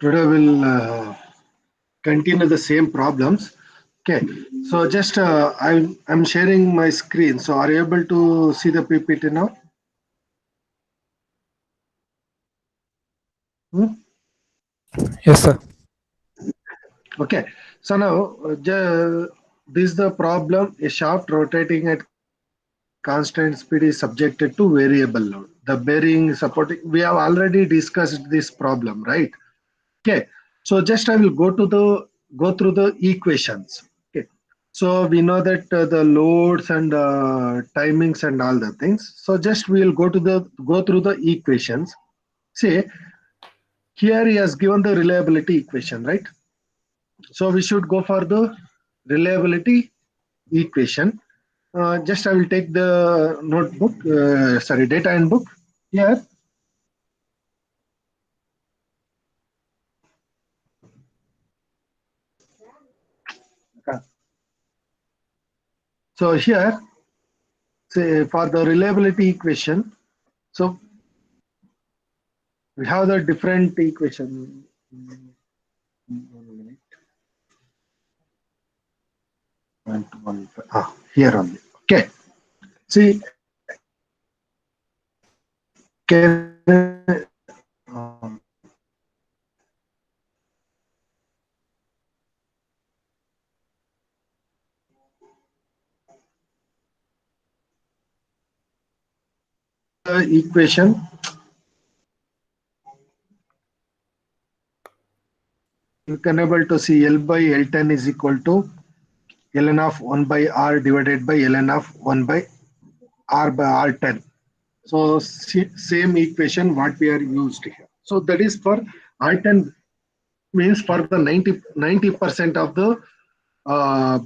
Today we'll continue the same problems. Okay, so just I'm sharing my screen. So are you able to see the PPT now? Hmm? Yes, sir. Okay, so now this is the problem. A shaft rotating at constant speed is subjected to variable load. The bearing supporting. We have already discussed this problem, right? Okay, so just I will go through the equations. Okay, so we know that the loads and timings and all the things. So just we will go through the equations. See, here he has given the reliability equation, right? So we should go for the reliability equation. Just I will take the notebook, sorry, data handbook here. So here, say for the reliability equation, so we have the different equation. 1 minute. Here only. Okay. See, the equation. You can able to see L by L10 is equal to ln of 1 by R divided by ln of 1 by R by R10. So same equation what we are used here. So that is for R10 means for the 90% of the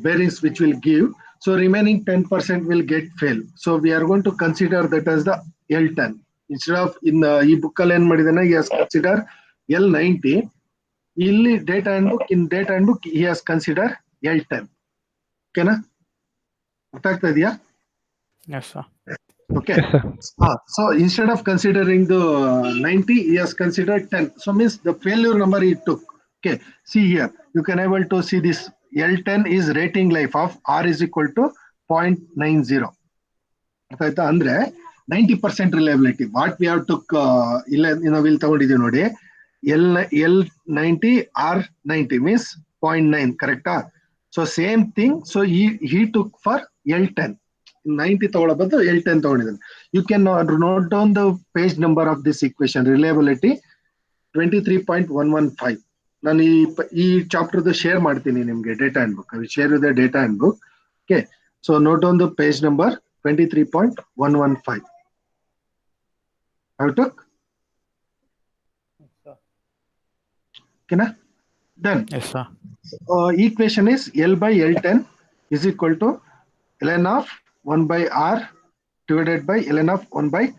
bearings which will give. So remaining 10% will get fail. So we are going to consider that as the L10. Instead of in the e-book he has considered L90. ಇಲ್ಲಿ data handbook he has considered L10. ಓಕೆನಾ? ಅರ್ಥ ಆಗ್ತಾ ಇದೆಯಾ? Yes, sir. Okay. Yes, sir. So instead of considering the 90, he has considered 10. So means the failure number he took. Okay. See here, you can able to see this L10 is rating life of R is equal to 0.90. ಆಯ್ತಾ ಅಂದ್ರೆ 90% reliability what we have took ಇಲ್ಲ ನಾವು ಇಲ್ಲಿ ತಗೊಂಡಿದ್ದೀವಿ ನೋಡಿ L90 R90 means 0.9 ಕರೆಕ್ಟಾ so same thing so he took for L10 90 ತಗೊಳ್ಳೋ ಬದಲು L10 ತಗೊಂಡಿದ್ದಾನೆ you can note down the page number of this equation reliability 23.115 ನಾನು ಈ ಚಾಪ್ಟರ್ದು ಶೇರ್ ಮಾಡ್ತೀನಿ ನಿಮಗೆ data handbook I will share the data handbook okay so note down the page number 23.115 I took okay na? Then Yes, sir. equation is L by L10 is equal to ln of 1 by R divided by ln of 1 by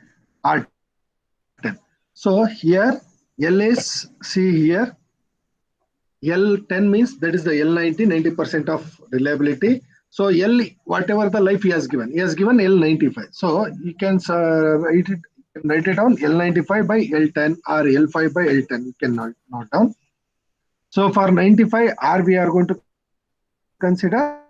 R10. So here L is, see here, L10 means that is the L90, 90% of reliability. So L, whatever the life he has given L95. So you can write it down L95 by L10 or L5 by L10. You can note down. So for 95 R we are going to consider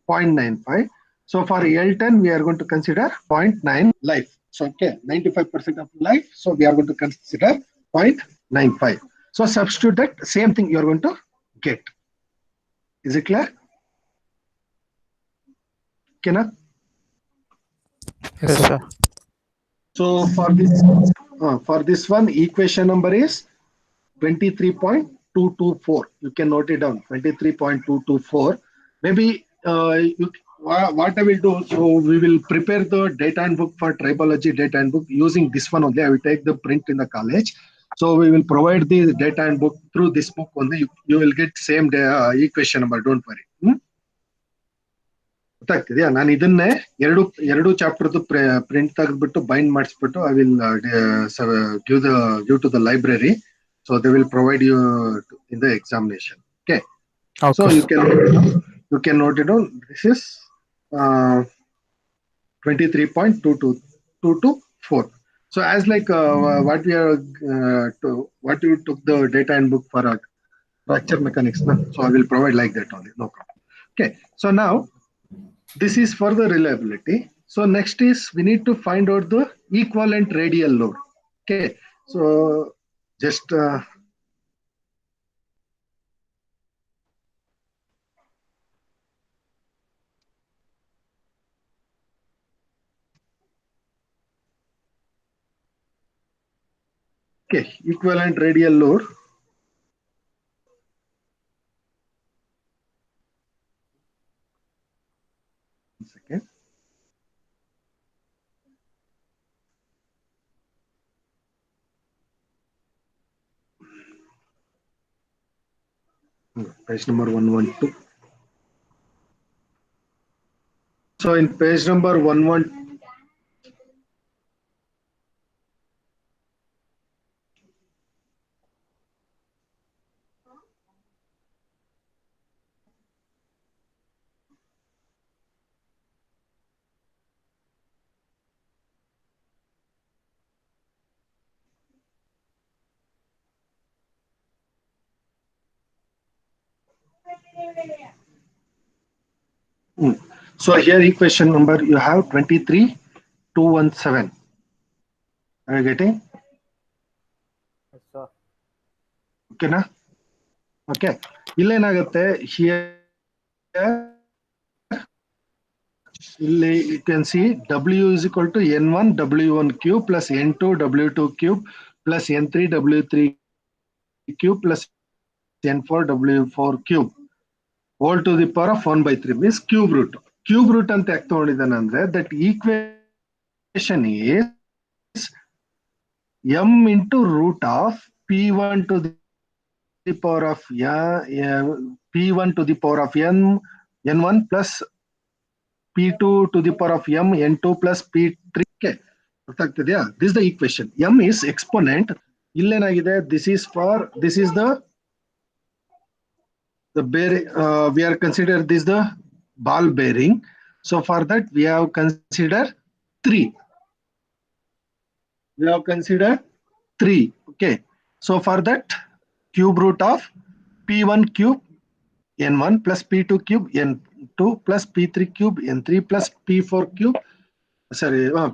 0.95. So for L10 we are going to consider 0.9 life. So okay, 95% of life. So we are going to consider 0.95. So substitute that same thing you are going to get. Is it clear? Okay, na? Yes, sir. So for this one, equation number is 23.224. You can note it down. 23.224. Maybe what I will do. So we will prepare the data handbook for tribology data handbook using this one only. I will take the print in the college. So we will provide the data handbook through this book only. You will get same equation number. Don't worry. ಗೊತ್ತಾಗ್ತಿದೆಯಾ ನಾನು ಇದನ್ನೇ ಎರಡು ಚಾಪ್ಟರ್ದು print ತೆಗೆದ್ಬಿಟ್ಟು bind ಮಾಡಿಸ್ಬಿಟ್ಟು I will give to the library so they will provide you in the examination okay so Okay. You can note it down this is uh, 23.224. So as like what we are what you took the data handbook for fracture mechanics, no? So I will provide like that only, no problem. Okay, so now this is for the reliability. So next is we need to find out the equivalent radial load. Okay, so just okay, equivalent radial load. One second. Page number 112. So in page number 112. So here equation number you have 23217. Are you getting? Yes, sir. Okay, na? Okay. ಇಲ್ಲೇನಾಗುತ್ತೆ here ಇಲ್ಲಿ you can see W is equal to N1 W1 cube plus N2 W2 cube plus N3 W3 cube plus N4 W4 cube whole to the power of 1 by 3 means cube root. Cube root ಅಂತ ಯಾಕೆ ತಗೊಂಡಿದ್ದಾನೆ ಅಂದ್ರೆ that equation is m into root of p1 to the power of p1 to the power of n1 plus p2 to the power of n2 plus p3. Okay, ಅರ್ಥ ಆಗ್ತಿದೆಯಾ? This is the equation. M is exponent. ಇಲ್ಲೇನಾಗಿದೆ, this is the bearing. We are consider this the ball bearing. So for that we have consider 3. We have considered 3. Okay, so for that cube root of p1 cube n1 plus p2 cube n2 plus p3 cube n3 plus p4 cube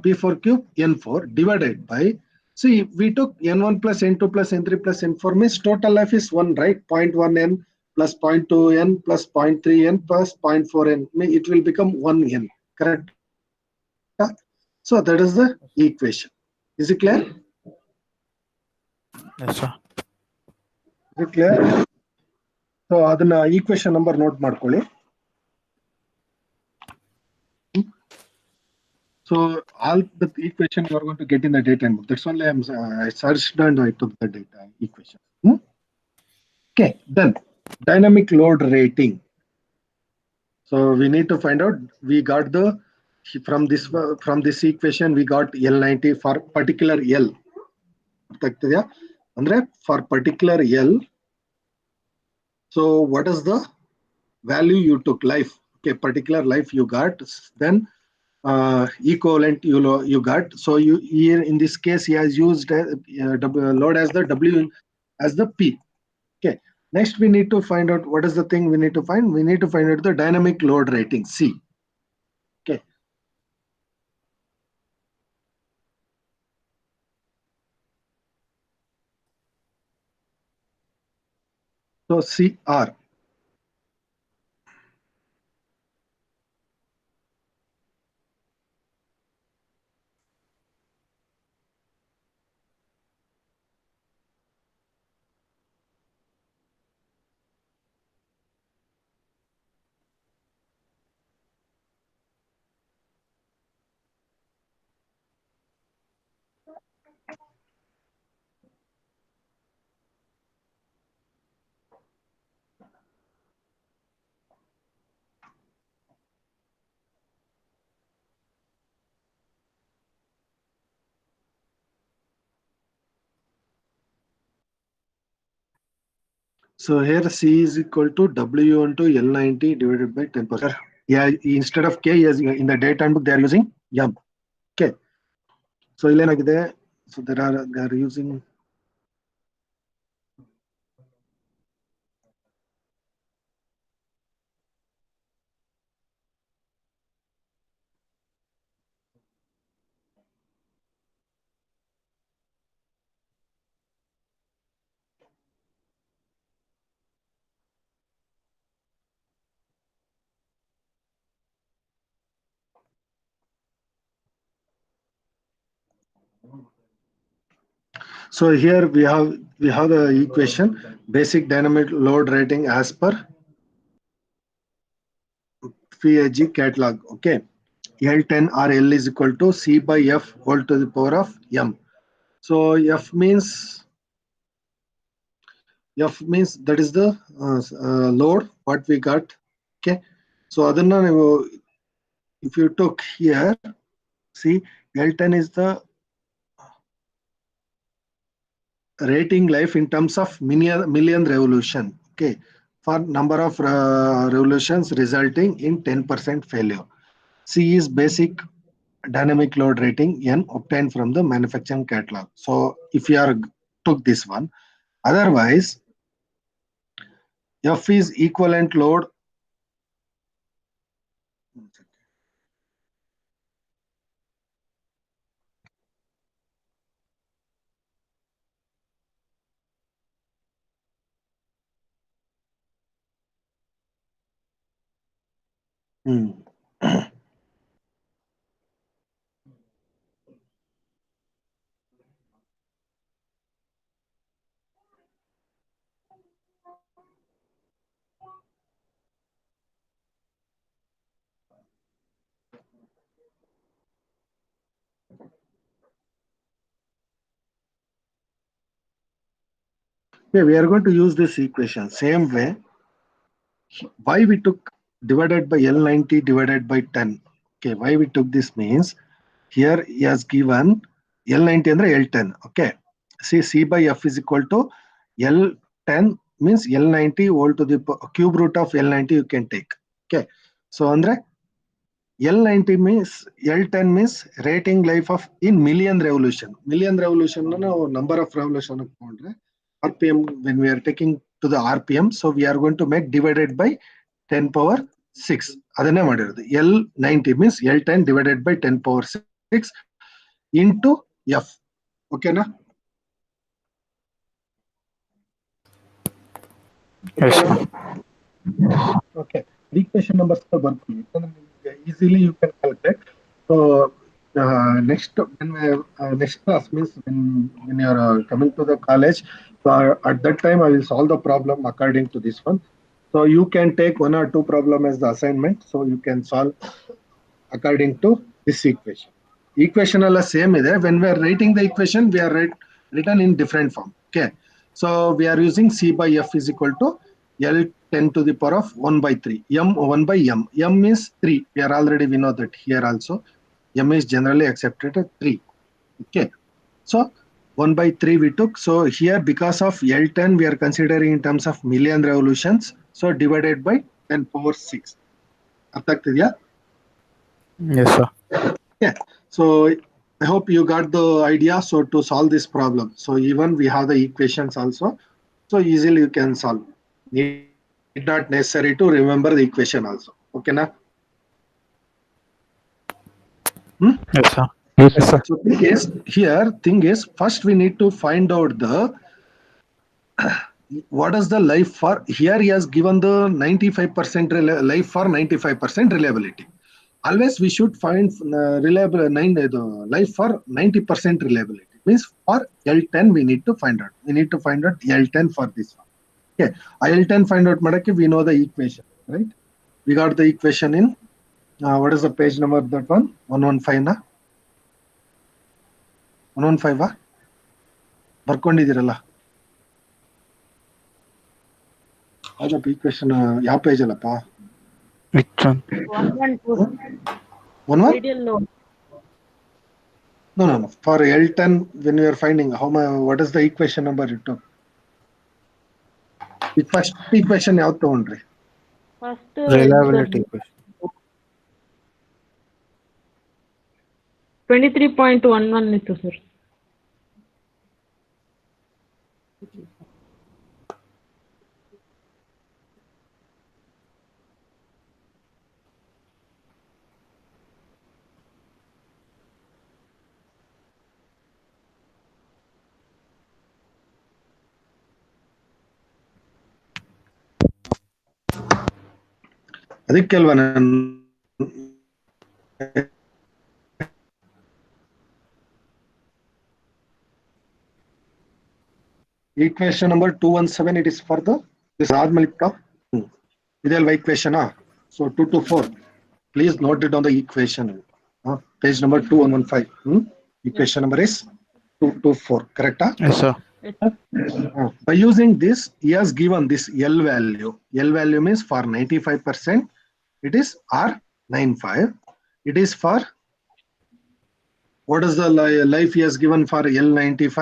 p4 cube n4 divided by, see we took n1 plus n2 plus n3 plus n4 means total life is 1, right? 0.1 n plus 0.2 n plus 0.3 n plus 0.4 n, it will become 1 n, correct? So that is the equation. Is it clear? Yes, sir. Is it clear? So ಅದನ್ನ equation number note ಮಾಡ್ಕೊಳ್ಳಿ. So all the equation you are going to get in the data handbook. That's only I searched and I took the data equation. Okay, then dynamic load rating. So we need to find out. We got the from this equation we got L90 for particular L. ಅರ್ಥ ಆಗ್ತಿದೆಯಾ? ಅಂದ್ರೆ for particular L. So what is the value you took? Life. Okay, particular life you got. Then equivalent you got. So you here in this case he has used load as the W as the P. Okay, next we need to find out what is the thing we need to find. We need to find out the dynamic load rating, C. Okay, so CR. So here C is equal to W into L90 divided by 10%. Yeah, instead of K, yes, in the data handbook they are using M. Okay. So illenagide. So they are using. So here we have the equation, basic dynamic load rating as per PAG catalog. Okay. L10 or L is equal to C by F whole to the power of M. So F means that is the load what we got. Okay. So adana if you took here, see L10 is the rating life in terms of million revolution. Okay. For number of revolutions resulting in 10% failure. C is basic dynamic load rating N obtained from the manufacturing catalog. So if you are took this one, otherwise F is equivalent load. Hmm. Yeah, we are going to use this equation same way. Why we took divided by L90 divided by 10. Okay, why we took this means here he has given L90 and L10. Okay, see C by F is equal to L10 means L90 whole to the cube root of L90 you can take. Okay, so andre L90 means L10 means rating life of in million revolution. Million revolution number of revolution RPM when we are taking to the RPM. So we are going to make divided by 10 power 6. ಅದನ್ನೇ ಮಾಡಿರೋದು L90 means L10 divided by 10 power 6 into F. ಓಕೆನಾ? Yes, sir. Okay. Equation numbers ಬರ್ಕೊಳ್ಳಿ. Easily you can calculate. So next next class means when you are coming to the college, at that time I will solve the problem according to this one. So you can take one or two problem as the assignment. So you can solve according to this equation. Equation all same ಇದೆ. When we are writing the equation, we are written in different form. Okay. So we are using C by F is equal to L10 to the power of 1 by 3. M 1 by M. M is 3. We know that here also. M is generally accepted at 3. Okay. So 1 by 3 we took. So here because of L10 we are considering in terms of million revolutions. So divided by 10 power 6. ಅರ್ಥ ಆಗ್ತಿದ್ಯಾ? Yes, sir. Yeah. So I hope you got the idea. So to solve this problem, so even we have the equations also. So easily you can solve. Need not necessary to remember the equation also. Okay, na? Yes, sir. Yes, Yes, sir. So thing is first we need to find out the what is the life for. Here he has given the 95% life for 95% reliability. Always we should find reliable life for 90% reliability. Means for L10 we need to find out. We need to find out L10 for this one. Okay, L10 find out madake we know the equation, right? We got the equation in what is the page number of that one? 115 na 115 ಬರ್ಕೊಂಡಿದ್ದೀರಲ್ಲ ಅದಪ್ಪ equation ಯಾವ page ಅಲ್ಲಪ್ಪ? Which one? 1 Radial load. No. For L10 when we are finding what is the equation number you took? First equation ಯಾವ್ದು ತಗೊಂಡ್ರಿ? First Reliability equation. 23.11 ಇತ್ತು sir. ಅದಕ್ಕೆ ಅಲ್ವಾ ನಾನು equation number 217, it is for the this ಆದ್ಮೇಲೆ ಇದೆಲ್ವಾ equation. So 224, please note it on the equation. Page number 2115. Equation number is 224, correct? Yes, sir. By using this, he has given this L value. L value means for 95%, it is R95. It is for, what is the life he has given for L95?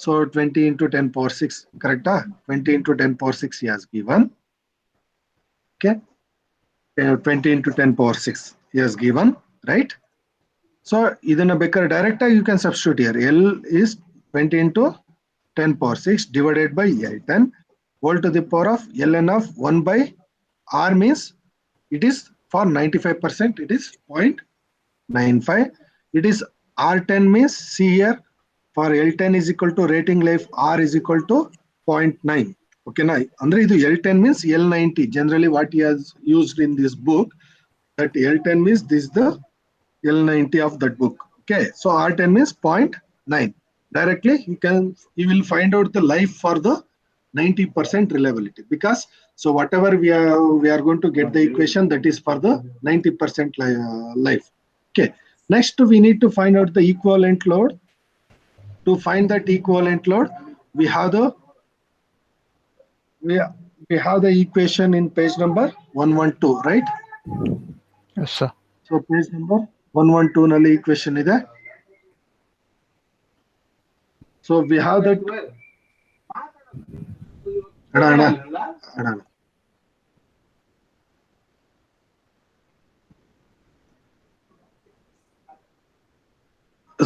So 20 into 10 power 6, correct? 20 into 10 power 6 he has given. Okay. 20 into 10 power 6 he has given, right? So idana bekar direct you can substitute here. L is 20 into 10 power 6 divided by L10 whole to the power of ln of 1 by R means it is for 95%, it is 0.95. It is R10 means, see here, for L10 is equal to rating life, R is equal to 0.9. Okay, now under L10 means L90. Generally, what he has used in this book, that L10 means this is the L90 of that book. Okay, so R10 means 0.9. Directly, you will find out the life for the 90% reliability, because so whatever we are going to get the equation that is for the 90% life. Okay, next we need to find out the equivalent load. To find that equivalent load, we have the equation in page number 112, right? Yes, sir. So page number 112 nalli equation ide. So we have that. Adana.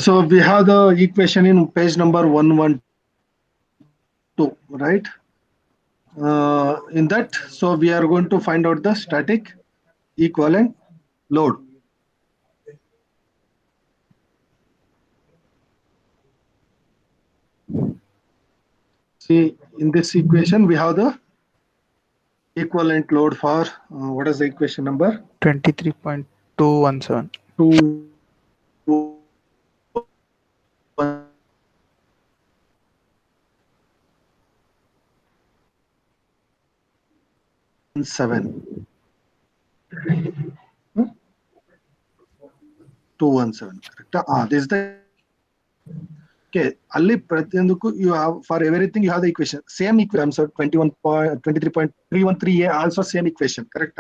So we have the equation in page number 112, right? In that, so we are going to find out the static equivalent load. See, in this equation, we have the equivalent load for, what is the equation number? 23.217. 217, correct? This is the, okay, Ali Pratyanduku, you have for everything you have the equation, same equation. So 23.313a also same equation, correct?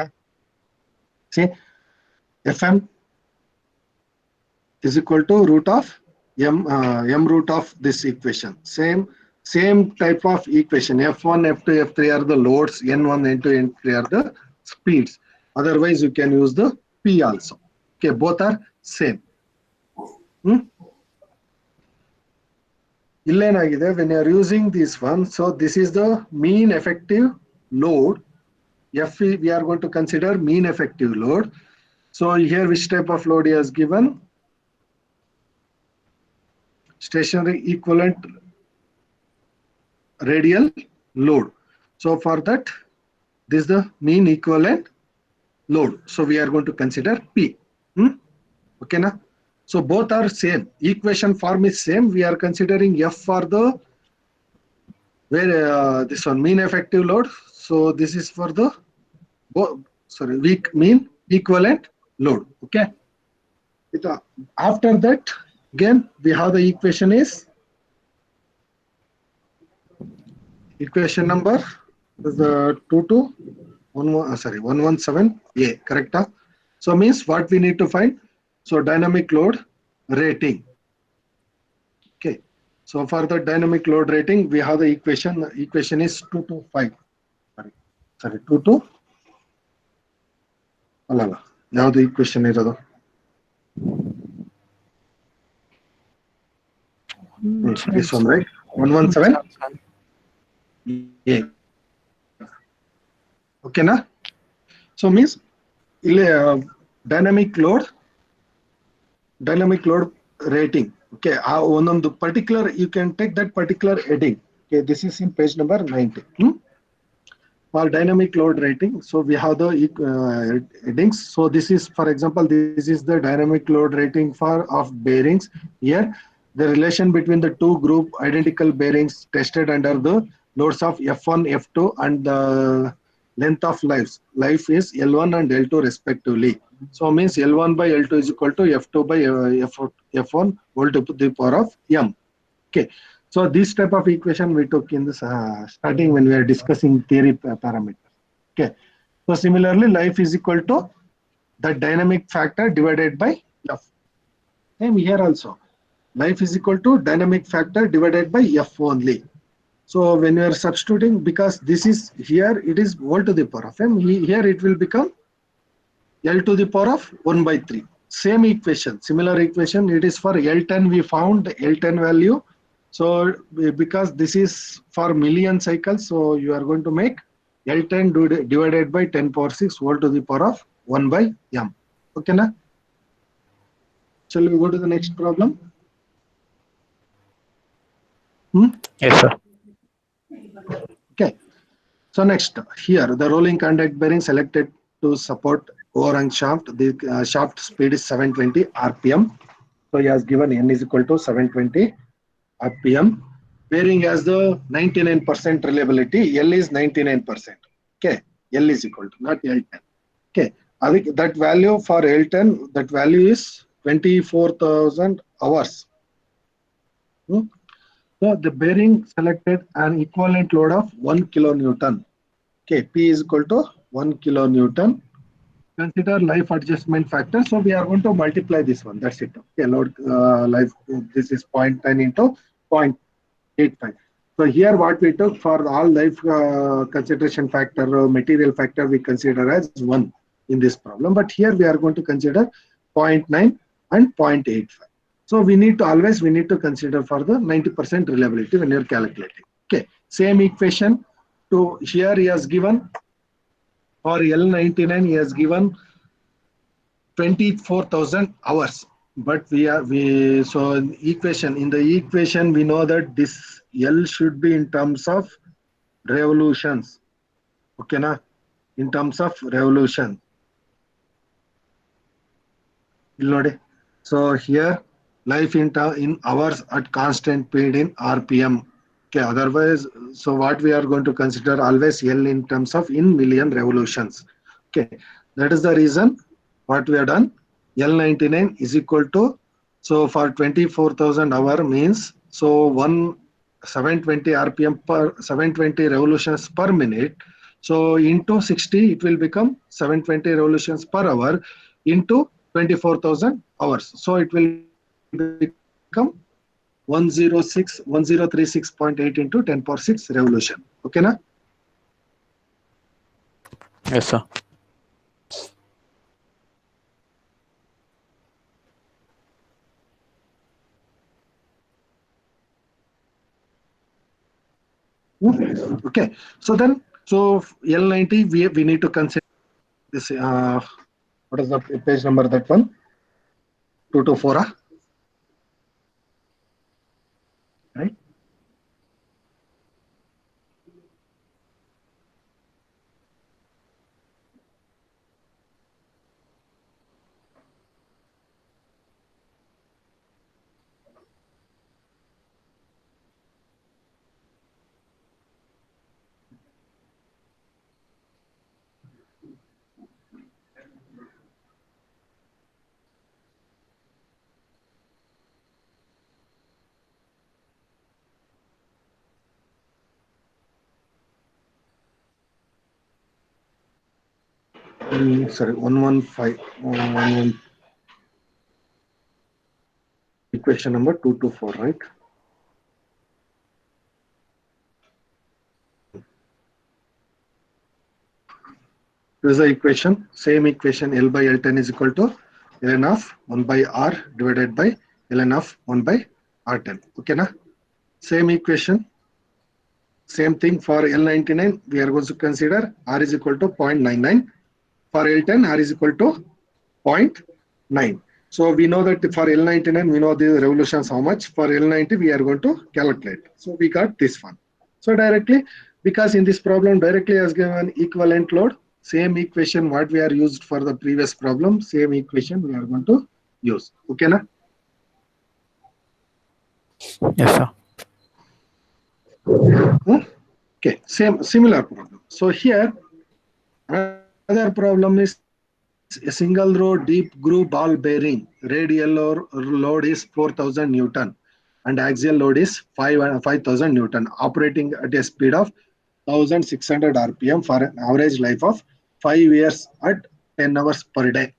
See, Fm is equal to root of m root of this equation. Same type of equation. F1, F2, F3 are the loads, N1, N2, N3 are the speeds. Otherwise, you can use the P also. Okay, both are same. When you are using this one, so this is the mean effective load. F, we are going to consider mean effective load. So here, which type of load he has given? Stationary equivalent radial load. So for that, this is the mean equivalent load. So we are going to consider P. Okay, na? So both are same. Equation form is same. We are considering F for the this one mean effective load. So this is for the weak mean equivalent load. Okay. After that, again we have the equation is equation number is the 117a, correct? So means what we need to find? So dynamic load rating. Okay. So for the dynamic load rating, we have the equation. The equation is 225. Sorry, 22. Now the equation is This one, right? 117 A. Okay, na? So means dynamic load rating. Okay, on the particular, you can take that particular heading. Okay, this is in page number 90. For dynamic load rating, so we have the headings. So this is, for example, this is the dynamic load rating for of bearings. Here, the relation between the two group identical bearings tested under the loads of F1, F2, and the length of life is L1 and L2 respectively. So means L1 by L2 is equal to F2 by F1 whole to the power of M. Okay. So this type of equation we took in this starting when we are discussing theory parameters. Okay. So similarly, life is equal to the dynamic factor divided by F. Same here also. Life is equal to dynamic factor divided by F only. So when you are substituting, because this is here, it is whole to the power of M. Here it will become L to the power of 1 by 3. Same equation, similar equation. It is for L10. We found L10 value. So because this is for million cycles, so you are going to make L10 divided by 10 power 6 whole to the power of 1 by M. Okay, na? Shall we go to the next problem? Yes, sir. Okay. So next, here the rolling contact bearing selected to support overhang shaft. The shaft speed is 720 RPM. So he has given N is equal to 720 RPM. Bearing has the 99% reliability. L is 99%. Okay. L is equal to, not L10. Okay. I think that value for L10, that value is 24,000 hours. So the bearing selected an equivalent load of 1 kilonewton. Okay, P is equal to 1 kilonewton. Consider life adjustment factor. So we are going to multiply this one. That's it. Okay, load life. This is 0.10 into 0.85. So here what we took for all life consideration factor, material factor, we consider as 1 in this problem. But here we are going to consider 0.9 and 0.85. So we need to consider for the 90% reliability when you're calculating. Okay, same equation to here he has given for L99 he has given 24,000 hours. But so in the equation we know that this L should be in terms of revolutions. Okay, na? In terms of revolution. So here life in hours at constant speed in RPM. Okay, otherwise, so what we are going to consider always L in terms of in million revolutions. Okay, that is the reason what we have done. L99 is equal to, so for 24,000 hour means, so 720 RPM per 720 revolutions per minute. So into 60, it will become 720 revolutions per hour into 24,000 hours. So it will become 1036.8 into 10 power 6 revolution. Okay, na? Yes, sir. Okay. So then, so L90 we need to consider this. What is the page number? That one 224. Right. Sorry, 115. Equation number 224, right? This is the equation. Same equation. L by L10 is equal to ln of 1 by R divided by ln of 1 by R10. Okay, na? Same equation, same thing for L99. We are going to consider R is equal to 0.99. For L10, R is equal to 0.9. So we know that for L99, we know the revolutions how much. For L90, we are going to calculate. So we got this one. So directly, because in this problem, directly as given equivalent load, same equation what we are used for the previous problem, same equation we are going to use. Okay, na? Yes, sir. Hmm? Okay, same similar problem. So here, another problem is a single row deep groove ball bearing. Radial load is 4,000 Newton and axial load is 5,000 Newton, operating at a speed of 1,600 RPM for an average life of 5 years at 10 hours per day.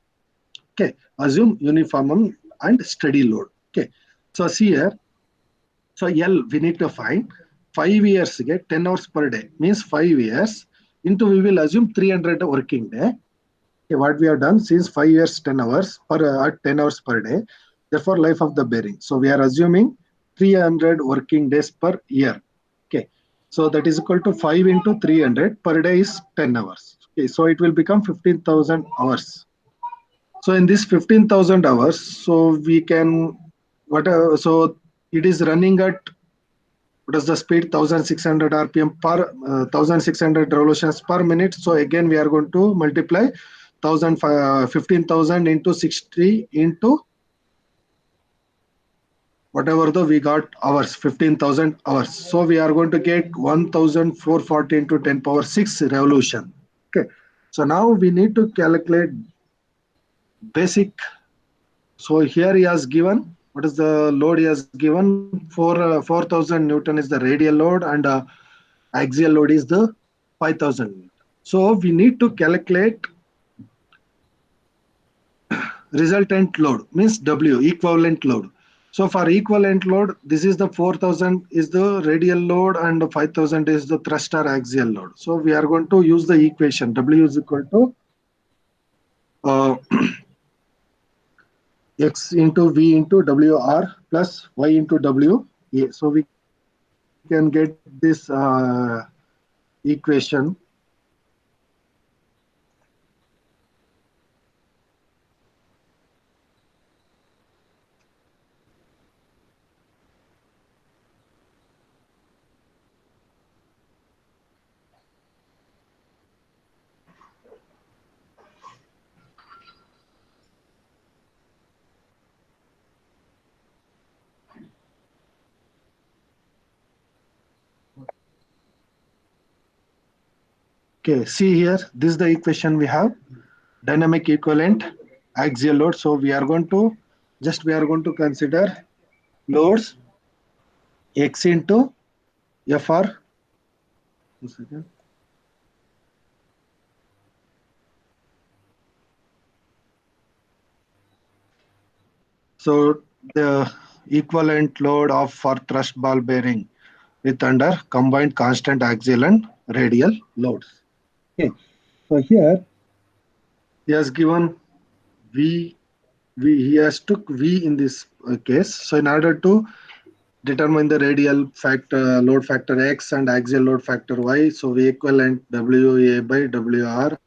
Okay, assume uniform and steady load. Okay, so see here, so L we need to find 5 years get 10 hours per day means 5 years into we will assume 300 working day. Okay, what we have done since 5 years 10 hours per at 10 hours per day, therefore life of the bearing. So we are assuming 300 working days per year. Okay, so that is equal to 5 into 300 per day is 10 hours. Okay, so it will become 15,000 hours. So in this 15,000 hours, so we can so it is running at what is the speed 1600 rpm per 1600 revolutions per minute. So again we are going to multiply 15,000 into 60 into whatever the we got hours, 15,000 hours. So we are going to get 1,440 into 10 power 6 revolution. Okay, so now we need to calculate basic. So here he has given what is the load he has given for 4,000 Newton is the radial load and axial load is the 5,000 Newton. So we need to calculate resultant load means W equivalent load. So for equivalent load, this is the 4,000 is the radial load and 5,000 is the thrust or axial load. So we are going to use the equation W is equal to uh, X into V into WR plus Y into W. So we can get this equation. Okay, see here, this is the equation we have. Dynamic equivalent axial load. So we are going to consider loads X into FR. 2 seconds. So the equivalent load of for thrust ball bearing with under combined constant axial and radial loads. Okay. So here he has given V, he has took V in this case. So in order to determine the radial factor load factor X and axial load factor Y, so V equivalent WA by WR.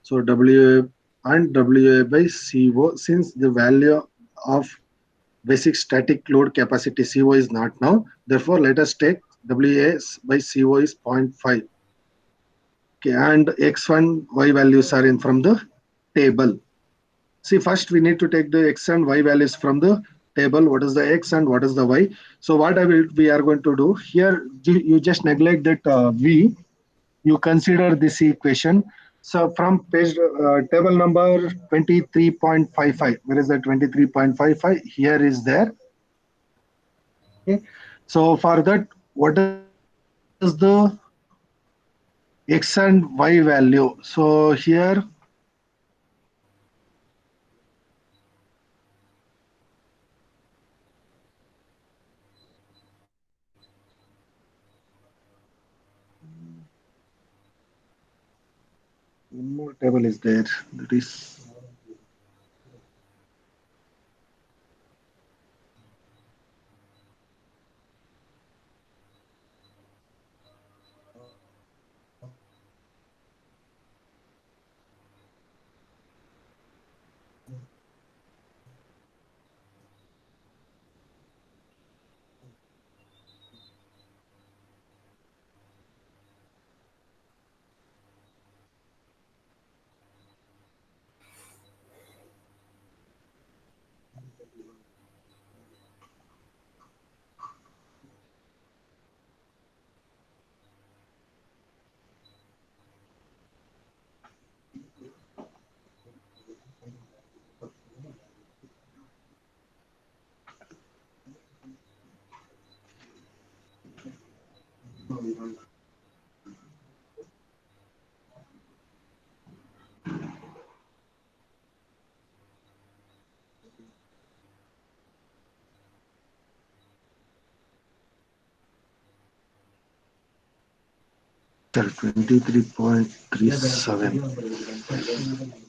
So WA and WA by CO, since the value of basic static load capacity CO is not now. Therefore, let us take WA by CO is 0.5. Okay, and X1 Y values are in from the table. See, first we need to take the X and Y values from the table. What is the X and what is the Y? So what we are going to do here, you just neglect that V. You consider this equation. So from page table number 23.55, where is the 23.55? Here is there. Okay. So for that, what is the X and Y value? So here, one more table is there. That is 23.37.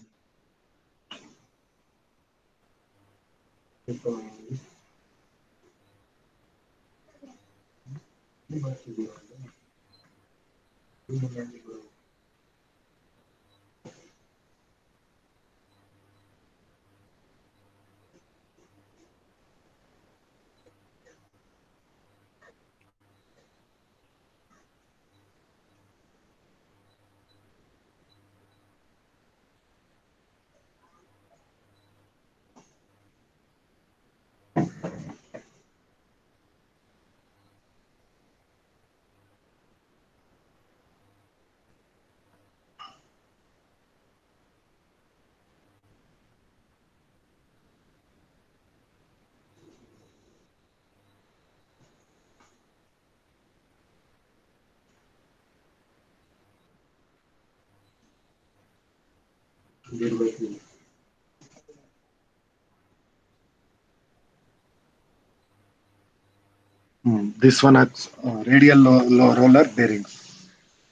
This one has radial roller bearings.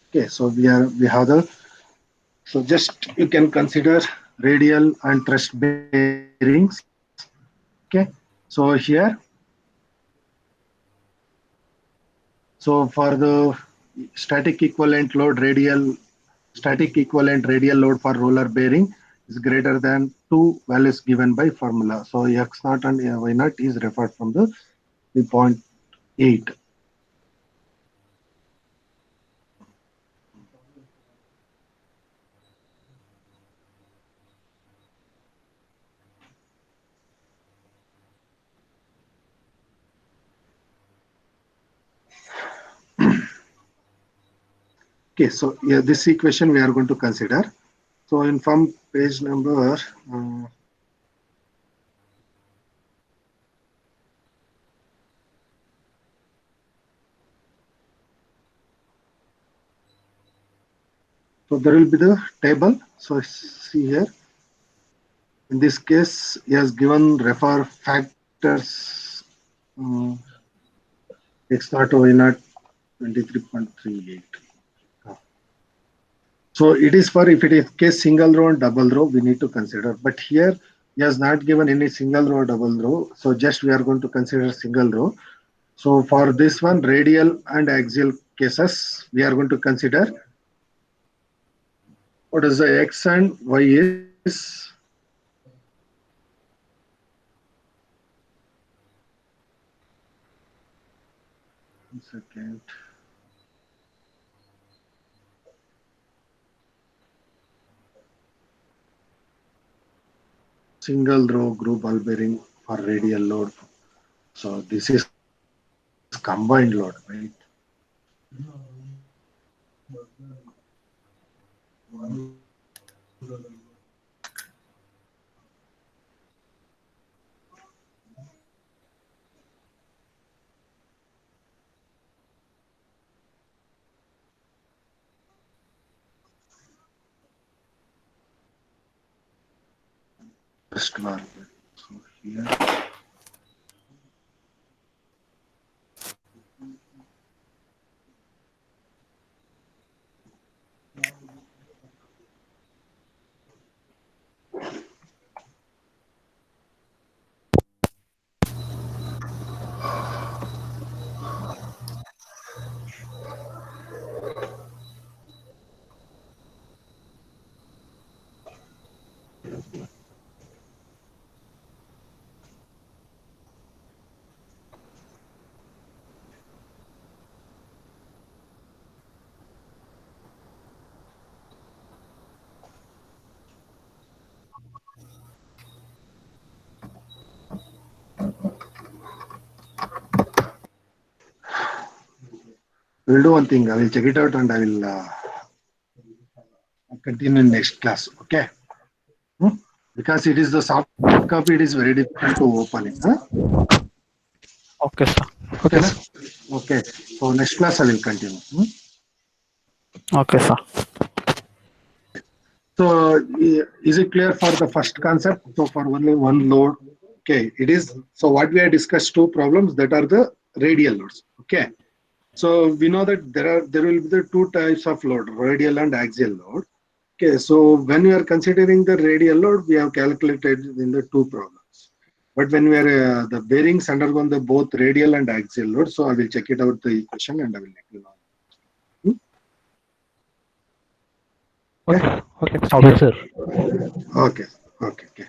Okay, so we have the, so just you can consider radial and thrust bearings. Okay, so here, so for the static equivalent load radial, static equivalent radial load for roller bearing is greater than two values given by formula. So x naught and y naught is referred from the 3.8. Okay, so yeah, this equation we are going to consider. So in from page number, so there will be the table. So see here, in this case, he has given refer factors x naught y naught 23.38. So it is for if it is case single row and double row, we need to consider. But here he has not given any single row, double row. So just we are going to consider single row. So for this one, radial and axial cases, we are going to consider what is the x and y is. One second. Single row groove ball bearing for radial load. So this is combined load, right? First one. So here. will do one thing. I will check it out and I will continue in next class. Okay. Because it is the soft copy, it is very difficult to open it. Huh? Okay, sir. Okay. Okay. So next class I will continue. Okay, sir. So is it clear for the first concept? So for only one load, okay, it is. So what we have discussed, two problems that are the radial loads. Okay. So we know that there will be the two types of load, radial and axial load. Okay. So when we are considering the radial load, we have calculated in the two problems. But when we are the bearings undergone the both radial and axial load, so I will check it out the equation and I will let you know. Okay, sir. Okay. Okay.